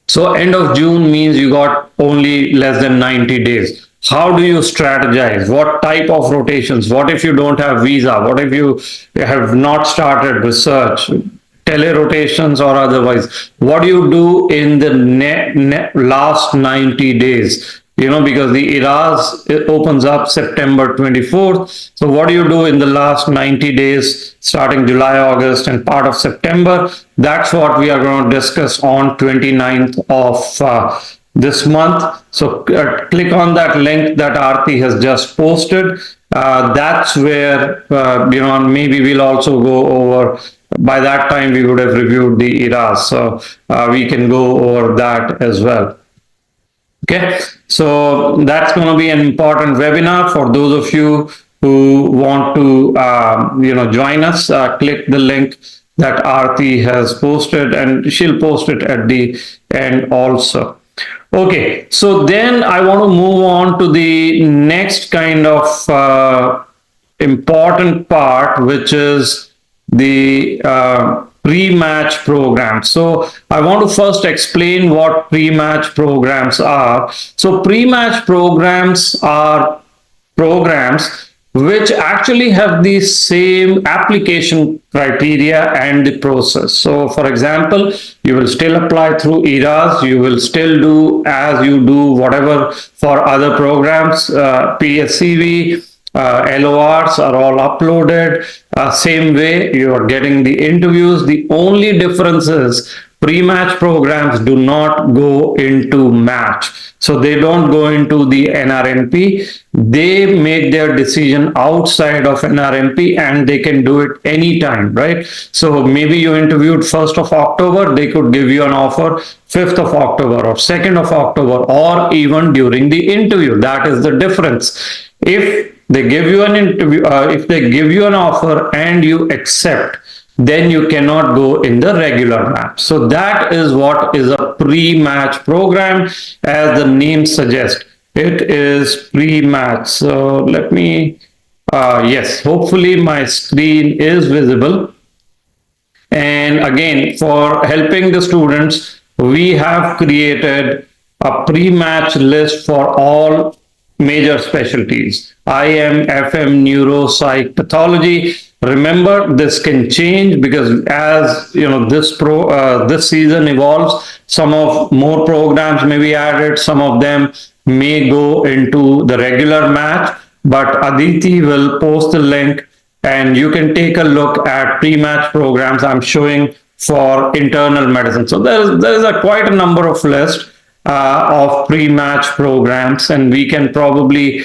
So end of June means you got only less than 90 days. How do you strategize? What type of rotations? What if you don't have visa? What if you have not started research, tele-rotations or otherwise? What do you do in the last 90 days? Because the ERAS opens up September 24th. So what do you do in the last 90 days, starting July, August, and part of September? That's what we are going to discuss on 29th of this month. So click on that link that Aarti has just posted. That's where, maybe we'll also go over. By that time, we would have reviewed the ERAS. So we can go over that as well. Okay, so that's going to be an important webinar for those of you who want to, join us. Click the link that Aarti has posted, and she'll post it at the end also. Okay, so then I want to move on to the next kind of important part, which is the pre-match program. So I want to first explain what pre-match programs are. So pre-match programs are programs which actually have the same application criteria and the process. So for example, you will still apply through ERAS, you will still do as you do whatever for other programs, PSCV, LORs are all uploaded. Same way, you are getting the interviews. The only difference is pre-match programs do not go into match. So they don't go into the NRMP. They make their decision outside of NRMP, and they can do it anytime, right? So maybe you interviewed 1st of October, they could give you an offer 5th of October or 2nd of October, or even during the interview. That is the difference. If they give you an interview, if they give you an offer and you accept, then you cannot go in the regular match. So that is what is a pre-match program, as the name suggests. It is pre-match. So let me, yes, hopefully my screen is visible. And again, for helping the students, we have created a pre-match list for all major specialties: IM, FM, neuro, psych, pathology. Remember, this can change because as this season evolves, some of more programs may be added, some of them may go into the regular match, but Aditi will post the link and you can take a look at pre-match programs I'm showing for internal medicine. So there is quite a number of lists of pre-match programs, and we can probably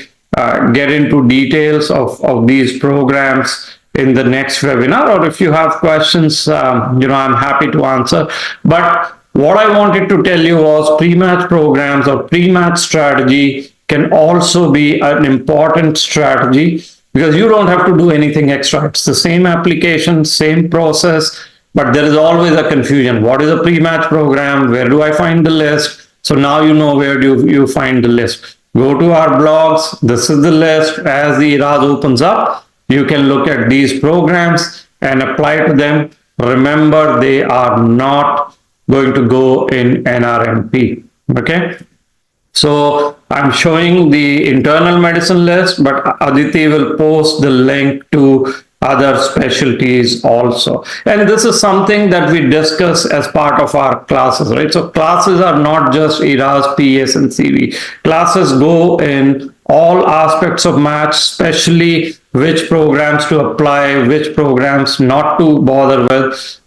get into details of these programs in the next webinar, or if you have questions, I'm happy to answer. But what I wanted to tell you was pre-match programs or pre-match strategy can also be an important strategy because you don't have to do anything extra. It's the same application, same process, but there is always a confusion. What is a pre-match program? Where do I find the list? So now you know where do you find the list. Go to our blogs. This is the list. As the ERAS opens up, you can look at these programs and apply to them. Remember, they are not going to go in NRMP. Okay. So I'm showing the internal medicine list, but Aditi will post the link to other specialties also. And this is something that we discuss as part of our classes, right? So classes are not just ERAS, PS, and CV. Classes go in all aspects of match, especially which programs to apply, which programs not to bother with.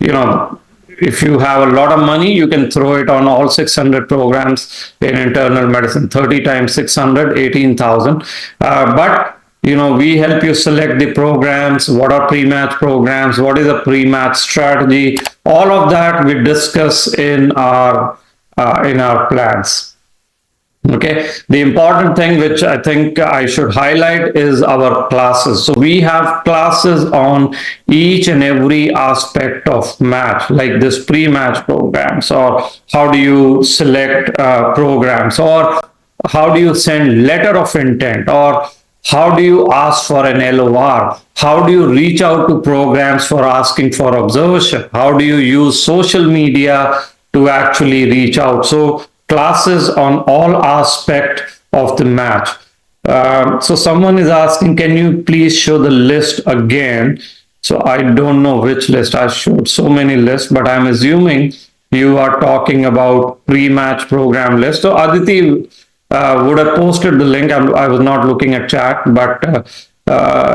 If you have a lot of money, you can throw it on all 600 programs in internal medicine. 30 times 600, 18,000. But we help you select the programs, what are pre-match programs, what is a pre-match strategy. All of that we discuss in our plans. Okay, the important thing which I think I should highlight is our classes. So we have classes on each and every aspect of match, like this pre-match programs, or how do you select programs, or how do you send letter of intent, or how do you ask for an LOR? How do you reach out to programs for asking for observation? How do you use social media to actually reach out? So classes on all aspect of the match. So someone is asking, can you please show the list again? So I don't know which list. I showed so many lists, but I'm assuming you are talking about pre-match program list. So Aditi would have posted the link. I was not looking at chat, but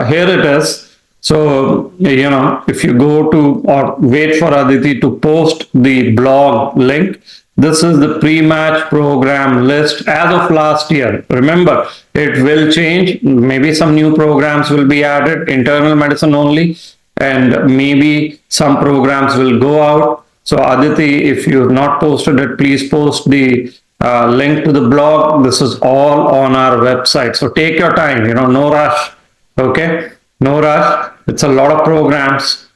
here it is. So, if you go to or wait for Aditi to post the blog link, this is the pre-match program list as of last year. Remember, it will change. Maybe some new programs will be added, internal medicine only, and maybe some programs will go out. So Aditi, if you have not posted it, please post the link to the blog. This is all on our website. So take your time, no rush. Okay, no rush. It's a lot of programs,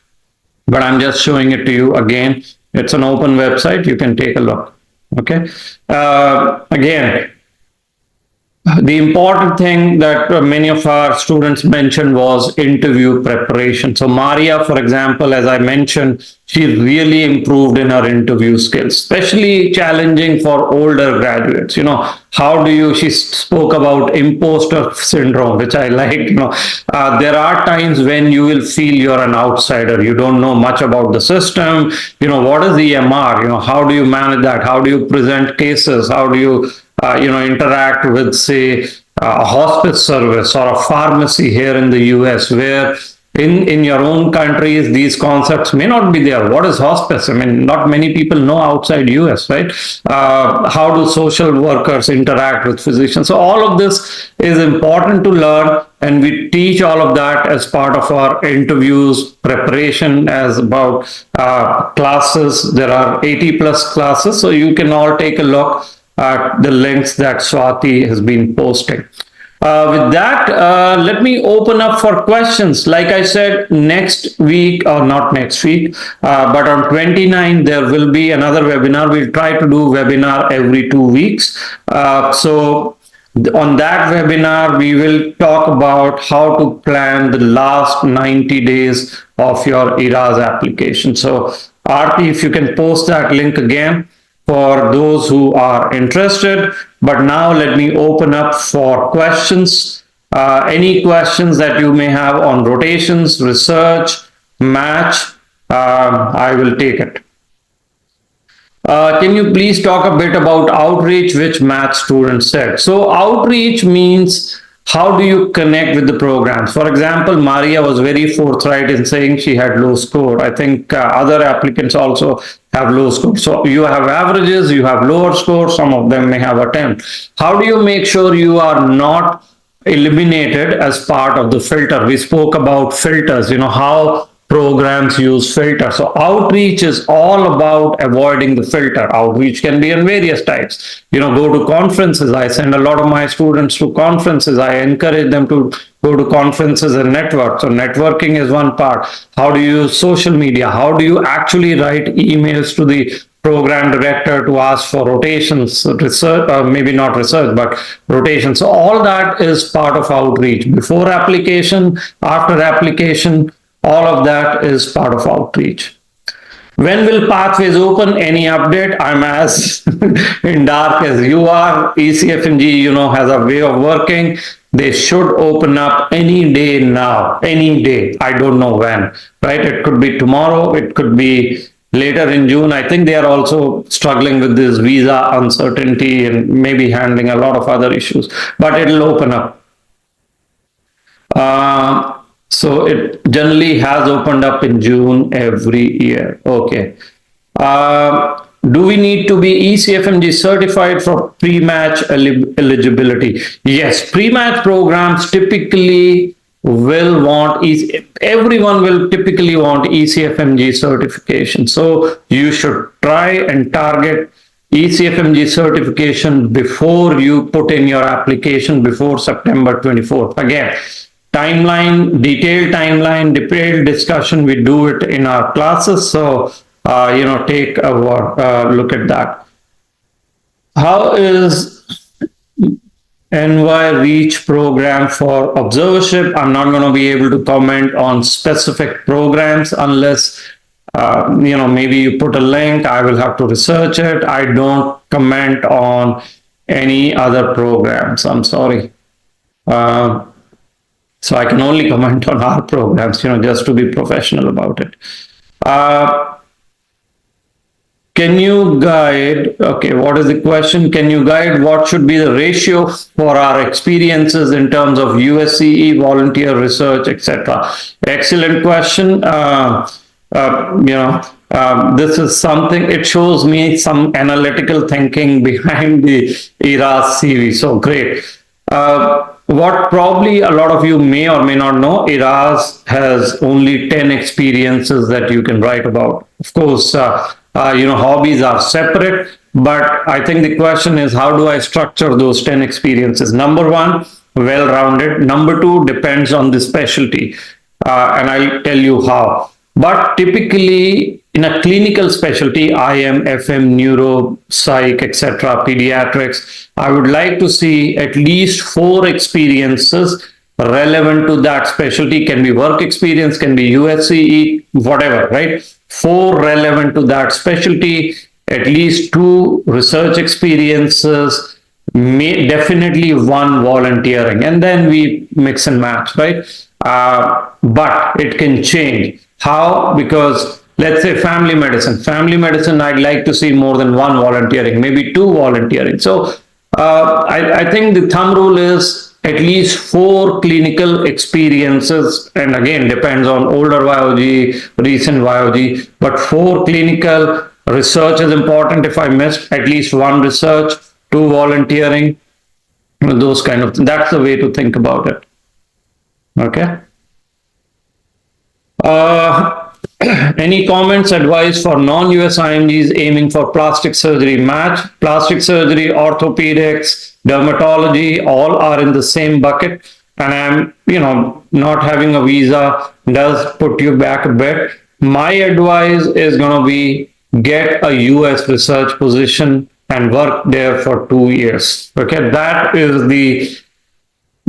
but I'm just showing it to you again. It's an open website. You can take a look. Okay. Again, the important thing that many of our students mentioned was interview preparation. So Maria, for example, as I mentioned, she really improved in her interview skills, especially challenging for older graduates. She spoke about imposter syndrome, which I like. There are times when you will feel you're an outsider. You don't know much about the system. What is EMR? How do you manage that? How do you present cases? How do you interact with, say, a hospice service or a pharmacy here in the US, where in your own countries, these concepts may not be there. What is hospice? I mean, not many people know outside US, right? How do social workers interact with physicians? So all of this is important to learn, and we teach all of that as part of our interviews preparation, as about classes. There are 80 plus classes, so you can all take a look at the links that Sarthi has been posting. With that, let me open up for questions. Like I said, next week, or not next week, but on 29, there will be another webinar. We'll try to do webinar every 2 weeks. So on that webinar, we will talk about how to plan the last 90 days of your ERAS application. So Aarti, if you can post that link again for those who are interested. But now let me open up for questions. Any questions that you may have on rotations, research, match, I will take it. Can you please talk a bit about outreach, which match students said? So outreach means, how do you connect with the programs? For example, Maria was very forthright in saying she had low score. I think other applicants also have low score. So you have averages, you have lower scores, some of them may have a 10. How do you make sure you are not eliminated as part of the filter? We spoke about filters, how programs use filters. So outreach is all about avoiding the filter. Outreach can be in various types. Go to conferences. I send a lot of my students to conferences. I encourage them to go to conferences and network. So networking is one part. How do you use social media? How do you actually write emails to the program director to ask for rotations, research, maybe not research, but rotations? So all that is part of outreach. Before application, after application, all of that is part of outreach. When will pathways open? Any update? I'm as in dark as you are. ECFMG, has a way of working. They should open up any day now, any day. I don't know when, right? It could be tomorrow. It could be later in June. I think they are also struggling with this visa uncertainty and maybe handling a lot of other issues, but it'll open up. So it generally has opened up in June every year. Okay. Do we need to be ECFMG certified for pre-match eligibility? Yes, pre-match programs typically will want, everyone will typically want ECFMG certification. So you should try and target ECFMG certification before you put in your application before September 24th. Again, timeline, detailed discussion, we do it in our classes. So, take a look at that. How is NY Reach program for observership? I'm not going to be able to comment on specific programs unless, maybe you put a link. I will have to research it. I don't comment on any other programs. I'm sorry. So I can only comment on our programs, just to be professional about it. Can you guide, okay, what is the question? Can you guide what should be the ratio for our experiences in terms of USCE, volunteer research, etc.? Excellent question. This is something, it shows me some analytical thinking behind the ERAS CV. So great. What probably a lot of you may or may not know, ERAS has only 10 experiences that you can write about. Of course, hobbies are separate, but I think the question is, how do I structure those 10 experiences? Number one, well-rounded. Number two, depends on the specialty. And I'll tell you how. But typically, in a clinical specialty, IM, FM, neuro, psych, etc., pediatrics, I would like to see at least 4 experiences relevant to that specialty. Can be work experience, can be USCE, whatever, right? 4 relevant to that specialty, at least 2 research experiences, definitely 1 volunteering, and then we mix and match, right? But it can change. How? Because let's say family medicine, I'd like to see more than 1 volunteering, maybe 2 volunteering. So I think the thumb rule is at least 4 clinical experiences, and again, depends on older YOG, recent YOG, but 4 clinical. Research is important. If I missed at least 1 research, 2 volunteering, those kind of, that's the way to think about it. Okay. Any comments, advice for non-US IMGs aiming for plastic surgery match? Plastic surgery, orthopedics, dermatology, all are in the same bucket. And not having a visa does put you back a bit. My advice is going to be get a US research position and work there for 2 years. Okay, that is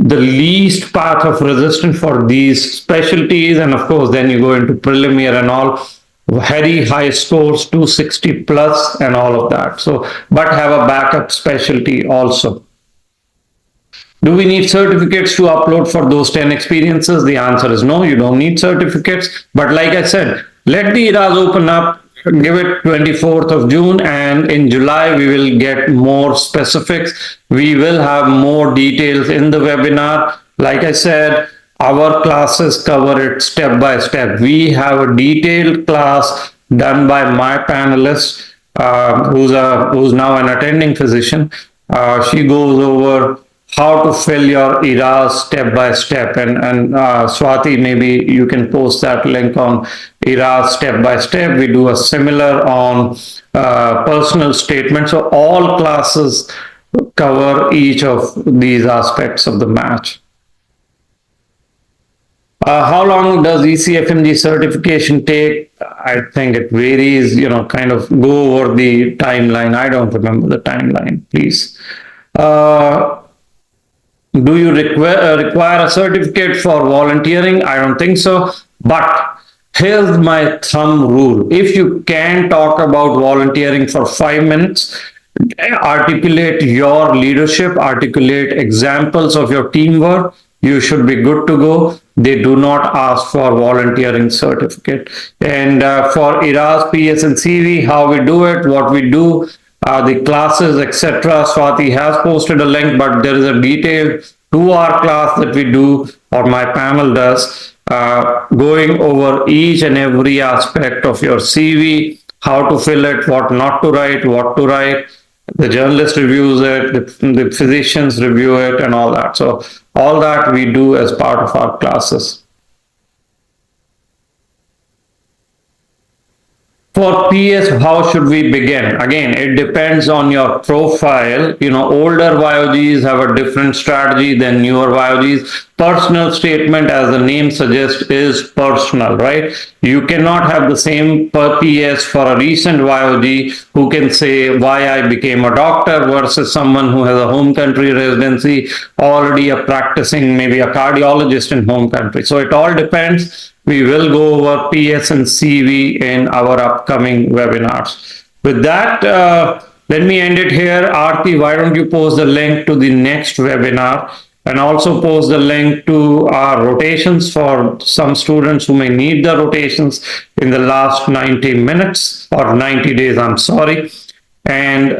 the least path of resistance for these specialties. And of course, then you go into prelim and all, very high scores, 260 plus and all of that. So, but have a backup specialty also. Do we need certificates to upload for those 10 experiences? The answer is no, you don't need certificates. But like I said, let the ERAS open up, give it 24th of June, and in July we will get more specifics. We will have more details in the webinar. Like I said, our classes cover it step by step. We have a detailed class done by my panelist, who's now an attending physician. She goes over how to fill your ERAS step by step, and Sarthi, maybe you can post that link on ERAS step by step. We do a similar on personal statement. So all classes cover each of these aspects of the match. How long does ECFMG certification take? I think it varies, kind of go over the timeline. I don't remember the timeline, please. Do you require a certificate for volunteering? I don't think so. But here's my thumb rule. If you can talk about volunteering for 5 minutes, articulate your leadership, articulate examples of your teamwork, you should be good to go. they do not ask for volunteering certificate. And for ERAS, PS, and CV, how we do it, what we do, the classes, etc. Sarthi has posted a link, but there is a detailed 2-hour class that we do, or my panel does, going over each and every aspect of your CV, how to fill it, what not to write, what to write. The journalist reviews it, the physicians review it, and all that. So all that we do as part of our classes. For PS, how should we begin? Again, it depends on your profile. Older YOGs have a different strategy than newer YOGs. Personal statement, as the name suggests, is personal, right? You cannot have the same per PS for a recent YOG who can say why I became a doctor versus someone who has a home country residency, already a practicing, maybe a cardiologist in home country. So it all depends. We will go over PS and CV in our upcoming webinars. With that, let me end it here. Aarti, why don't you post the link to the next webinar, and also post the link to our rotations for some students who may need the rotations in the last 90 minutes or 90 days, I'm sorry. And,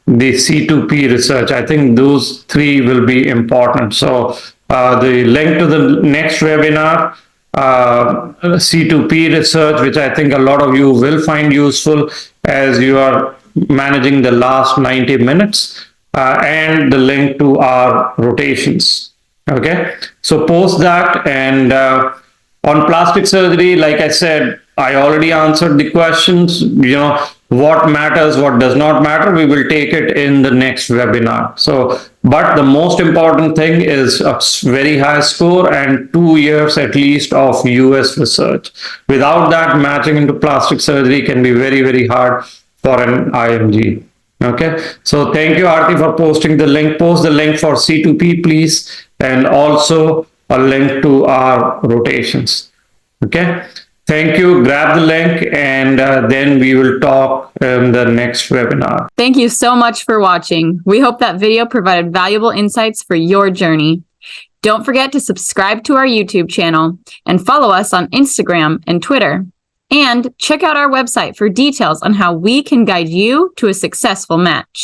the C2P research, I think those 3 will be important. So the link to the next webinar, C2P research, which I think a lot of you will find useful as you are managing the last 90 minutes, and the link to our rotations. Okay, so post that. And on plastic surgery, like I said, I already answered the questions. What matters, what does not matter, we will take it in the next webinar. So, but the most important thing is a very high score and 2 years at least of US research. Without that, matching into plastic surgery can be very, very hard for an IMG. Okay, so thank you, Aarti, for posting the link. Post the link for C2P, please, and also a link to our rotations. Okay, thank you. Grab the link, and then we will talk in the next webinar. Thank you so much for watching. We hope that video provided valuable insights for your journey. Don't forget to subscribe to our YouTube channel and follow us on Instagram and Twitter. And check out our website for details on how we can guide you to a successful match.